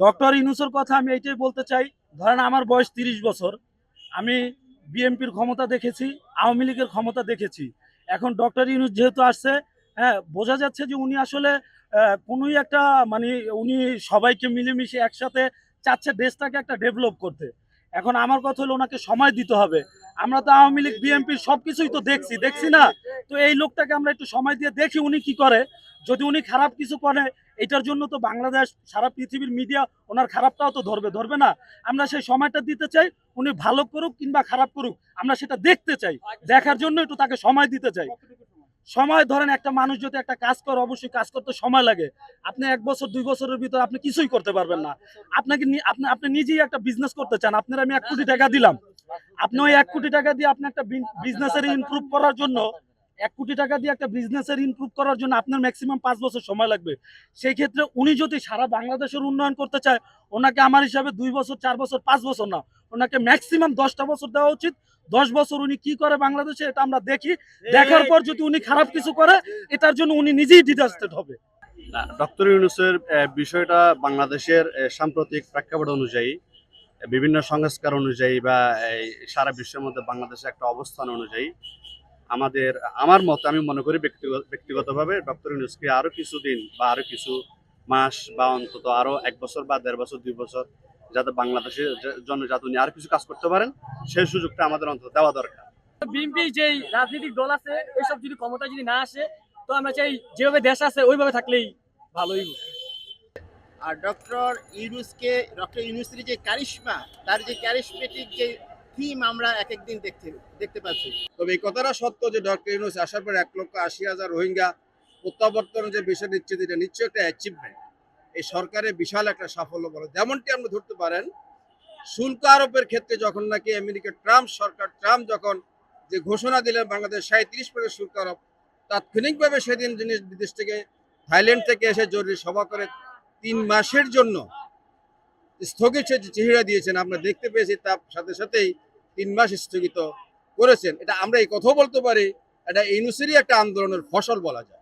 Doctor ইউনূসের কথা আমি এইটাই বলতে চাই। ধরেন আমার বয়স ৩০ বছর, আমি বিএনপির ক্ষমতা দেখেছি, আওয়ামী লীগের ক্ষমতা দেখেছি। এখন ডক্টর ইউনূস যেহেতু আসছে, হ্যাঁ, বোঝা যাচ্ছে যে উনি আসলে কোনোই একটা মানে উনি সবাইকে মিলেমিশে একসাথে চাচ্ছে দেশটাকে একটা ডেভেলপ করতে। এখন আমার কথা হলো ওনাকে সময় দিতে হবে। আমরা তো আওয়ামী লীগ বিএনপির সবকিছুই তো দেখছি না? তো এই লোকটাকে আমরা একটু সময় দিয়ে দেখি উনি কি করে। যদি উনি খারাপ কিছু করে, এটার জন্য তো বাংলাদেশ সারা পৃথিবীর মিডিয়া ওনার খারাপটাও তো ধরবে না? আমরা সেই সময়টা দিতে চাই। উনি ভালো করুক কিংবা খারাপ করুক, আমরা সেটা দেখতে চাই। দেখার জন্য একটু তাকে সময় দিতে চাই। সময় ধরেন একটা মানুষ যদি একটা কাজ করে, অবশ্যই কাজ করতে সময় লাগে। আপনি ১ বছর ২ বছরের ভিতরে আপনি কিছুই করতে পারবেন না। আপনাকে আপনি নিজেই একটা বিজনেস করতে চান। আপনার আমি ১ কোটি টাকা দিলাম। আপনি ওই ১ কোটি টাকা দিয়ে আপনি একটা বিজনেসের ইমপ্রুভ করার জন্য ১ কোটি টাকা দিয়ে একটা বিজনেসের ইমপ্রুভ করার জন্য আপনার ম্যাক্সিমাম ৫ বছর সময় লাগবে। সেই ক্ষেত্রে উনি যদি সারা বাংলাদেশের উন্নয়ন করতে চায়, ওনাকে আমার হিসাবে ২ বছর, ৪ বছর, ৫ বছর না, ওনাকে ম্যাক্সিমাম ১০টা বছর দেওয়া উচিত। ১০ বছর উনি কি করে বাংলাদেশে এটা আমরা দেখি। দেখার পর যদি উনি খারাপ কিছু করে, এটার জন্য উনি নিজেই ডিজাস্টেড হবে। ডক্টর ইউনূসের বিষয়টা বাংলাদেশের সাম্প্রতিক প্রেক্ষাপট অনুযায়ী, বিভিন্ন সংস্কার অনুযায়ী বা এই সারা বিশ্বের মধ্যে বাংলাদেশের একটা অবস্থান অনুযায়ী আমার মত আমি মনে করি ব্যক্তিগতভাবে ডক্টর ইউনূসকে আরো কিছুদিন বা আরো কিছু মাস বা অন্তত আরো ১ বছর বা ১.৫ বছর ২ বছর যাতে বাংলাদেশের জন্য যাতে উনি আর কিছু কাজ করতে পারেন, সেই সুযোগটা আমাদের অন্তত দেওয়া দরকার। বিএনপি যে রাজনৈতিক দল আছে এইসব যদি ক্ষমতা যদি না আসে, তো আমরা চাই যেভাবে দেশ আছে ওইভাবে থাকলেই ভালোই। আর ডক্টর ইউনূসের যে কারিশমা, তার যে ক্যারিশমেটিক যে থিম আমরা এক একদিন দেখতে পাচ্ছি। তবে এই কথাটা সত্য যে ডক্টর ইউনূস আসার পর ১,৮০,০০০ রোহিঙ্গা প্রত্যাবর্তনের যে বিষয় নিশ্চিত, এটা নিশ্চয়ই একটা অ্যাচিভমেন্ট। এই সরকারের বিশাল একটা সাফল্য বলে যেমনটি আপনি ধরতে পারেন। শুল্ক আরোপের ক্ষেত্রে যখন নাকি আমেরিকার ট্রাম্প যখন যে ঘোষণা দিলেন বাংলাদেশ ৩৭% শুল্ক আরোপ, তাৎক্ষণিকভাবে সেদিন যিনি বিদেশ থেকে থাইল্যান্ড থেকে এসে জরুরি সভা করে ৩ মাসের জন্য স্থগিত চেহারা দিয়েছেন। আমরা দেখতে পেয়েছি তার সাথে সাথেই ৩ মাস স্থগিত করেছেন। এটা আমরা এই কথাও বলতে পারি, এটা ইউনূসেরই একটা আন্দোলনের ফসল বলা যায়।